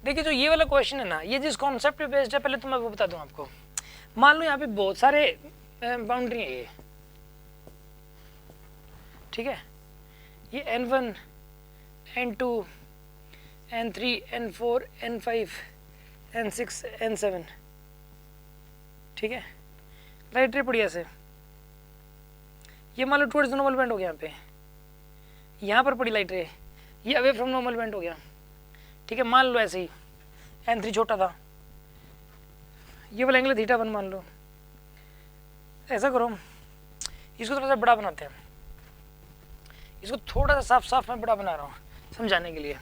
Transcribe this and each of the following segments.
देखिए जो ये वाला क्वेश्चन है ना, ये जिस कॉन्सेप्ट पे बेस्ड है पहले तो मैं वो बता दूं आपको। मान लो यहाँ पे बहुत सारे बाउंड्री है ये, ठीक है, ये n1 n2 n3 n4 n5 n6 n7, ठीक है, राइट रे बढ़िया से। ये मान लो टुवर्ड्स नॉर्मल बेंड हो गया, यहाँ पे यहाँ पर पड़ी लाइट रे, ये अवे फ्रॉम नॉर्मल बेंड हो गया, ठीक है। मान लो ऐसे ही n3 छोटा था, ये वाला एंगल θ1 मान लो। ऐसा करो, इसको थोड़ा सा बड़ा बनाते हैं, इसको थोड़ा सा साफ साफ मैं बड़ा बना रहा हूँ समझाने के लिए,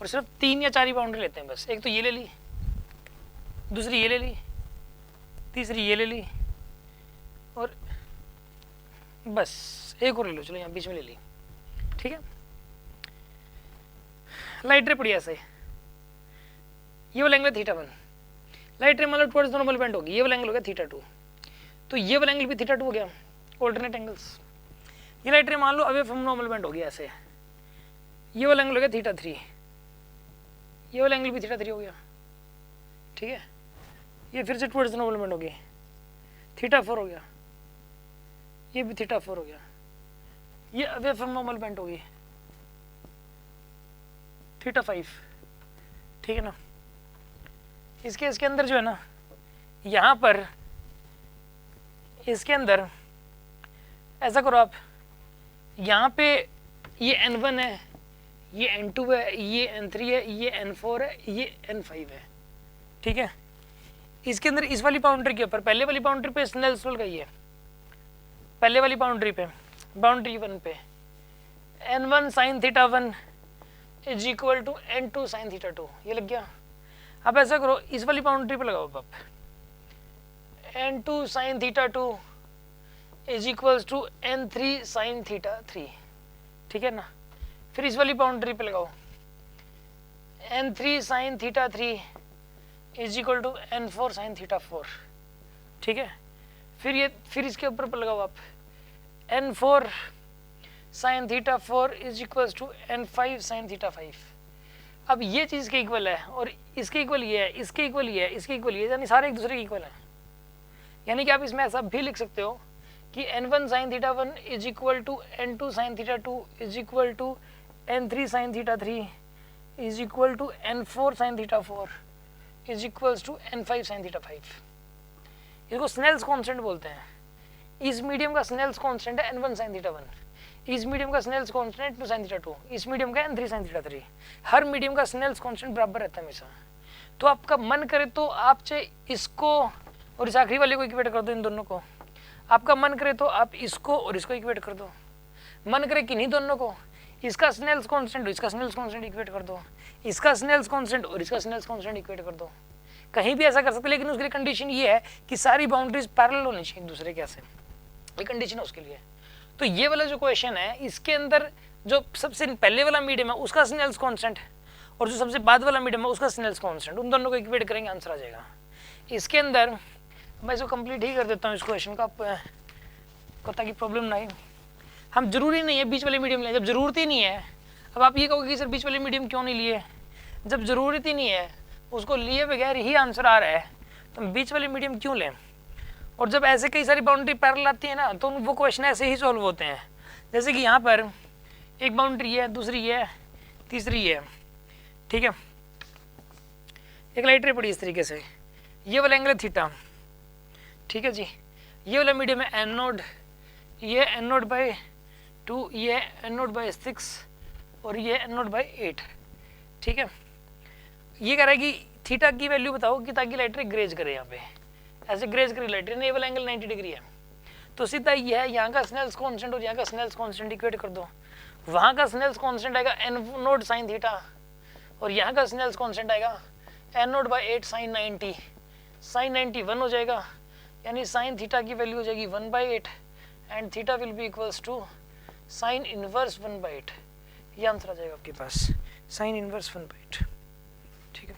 और सिर्फ 3 या 4 ही बाउंड्री लेते हैं बस। एक तो ये ले ली, दूसरी ये ले ली, तीसरी ये ले ली, और बस एक और ले लो, चलो यहाँ बीच में ले ली, ठीक है। लाइट रे पड़ी ऐसे, ये वाला एंगल θ1, लाइट रे मतलब टुवर्ड्स नॉर्मल बेंड होगी, ये वाला एंगल हो गया θ2, तो ये वाला एंगल भी θ2 हो गया, ऑल्टरनेट एंगल्स। ये लाइट रे मान लो अवे फ्रॉम नॉर्मल बेंड हो गया ऐसे, ये वाला एंगल हो गया θ3, ये वाला एंगल भी θ3 हो गया, ठीक है। ये फिर से टुवर्ड्स नॉर्मल बेंड हो गई, θ4 हो गया, ये भी θ4 हो गया, ये अवे फ्रॉम नॉर्मल बेंड हो गई θ5, ठीक है ना। इसके अंदर जो है ना, यहाँ पर इसके अंदर ऐसा करो आप, यहाँ पे ये n1 है, ये n2 है, ये n3 है, ये n4 है, ये n5 है, ठीक है। इसके अंदर इस वाली बाउंड्री के ऊपर, पहले वाली बाउंड्री पे स्नेल्स रूल का ही है, पहले वाली बाउंड्री पे, बाउंड्री 1 पे n1 sin θ1 is equal to n2 sin θ2, ये लग गया। अब ऐसा करो, इस वाली बाउंड्री पे लगाओ आप, n2 sin θ2 is equals to n3 sin θ3, ठीक है ना। फिर इस वाली बाउंड्री पे लगाओ, n3 sin θ3 is equal to n4 sin θ4, ठीक है। फिर इसके ऊपर लगाओ आप, n4 sin θ4 is equals to n5 sin θ5। अब ये चीज़ के इक्वल है, और इसके इक्वल ये है, इसके इक्वल ये है, इसके इक्वल ये है, यानी सारे एक दूसरे के इक्वल हैं। यानी कि आप इसमें ऐसा भी लिख सकते हो कि n1 sin θ1 is equal to n2 sin θ2 is equal to n3 sin θ3 is equal to n4 sin θ4 is equals to n5 sin θ5। इसको स्नेल्स कांस्टेंट बोलते हैं। इस मीडियम का स्नेल्स कांस्टेंट है n1 sin θ1, इस मीडियम का स्नेल्स कांस्टेंट 2 sin θ2, इस medium का n3 sin θ3। हर मीडियम का स्नेल्स कांस्टेंट बराबर रहता है हमेशा। तो आपका मन करे तो आप चाहे इसको और इस आखिरी वाले को इक्वेट कर दो, इन दोनों को। आपका मन करे तो आप इसको और इसको इक्वेट कर दो। मन करे कि नहीं दोनों को, इसका स्नेल्स कांस्टेंट और इसका स्नेल्स कांस्टेंट इक्वेट कर दो, इसका स्नेल्स कांस्टेंट और इसका स्नेल्स कांस्टेंट इक्वेट कर दो। कहीं भी ऐसा कर सकते, लेकिन उसके लिए कंडीशन ये है कि सारी बाउंड्रीज पैरेलल होनी चाहिए एक दूसरे के ऐसे, ये कंडीशन है उसके लिए। तो ये वाला जो क्वेश्चन है, इसके अंदर जो सबसे पहले वाला मीडियम है उसका स्नेल्स कांस्टेंट और जो सबसे बाद वाला मीडियम है उसका स्नेल्स कांस्टेंट, उन दोनों को इक्वेट करेंगे, आंसर आ जाएगा। इसके अंदर मैं इसको कंप्लीट ही कर देता हूँ इस क्वेश्चन का, आपको ताकि प्रॉब्लम ना आए। हम जरूरी नहीं है बीच वाले मीडियम लें, जब जरूरत ही नहीं है। अब आप ये कहोगे कि सर बीच वाले मीडियम क्यों नहीं लिए, जब जरूरत ही नहीं है, उसको लिए बगैर ही आंसर आ रहा है, तो हम बीच वाले मीडियम क्यों लें। और जब ऐसे कई सारी बाउंड्री पैरेलल आती है ना, तो वो क्वेश्चन ऐसे ही सॉल्व होते हैं। जैसे कि यहाँ पर एक बाउंड्री है, दूसरी है, तीसरी है, ठीक है। एक लाइट रे पड़ी इस तरीके से, ये वाला एंगल थीटा, ठीक है जी। ये वाला मीडियम है एन नोड, ये एन नोड बाई 2, ये एन नोड बाई 6 और ये एन नोड बाई 8, ठीक है। ये कह रहा है कि थीटा की वैल्यू बताओ कि ताकि लाइट रे ग्रेज करे, यहाँ पे ऐसे ग्रेज करे लाइट रे, ये वाला एंगल 90 डिग्री है। तो सीधा ये है, यहाँ का स्नेल्स कांस्टेंट और यहाँ का स्नेल्स कांस्टेंट इक्वेट कर दो। वहाँ का स्नेल्स कांस्टेंट आएगा एन नोड साइन थीटा और यहाँ का स्नेल्स कांस्टेंट आएगा n node by 8 sine 90, sine 90 1 हो जाएगा, यानी साइन थीटा की वैल्यू हो जाएगी 1/8 and theta will be equals to sine inverse 1/8। ये आंसर आ जाएगा आपके पास, साइन इनवर्स 1/8, ठीक है।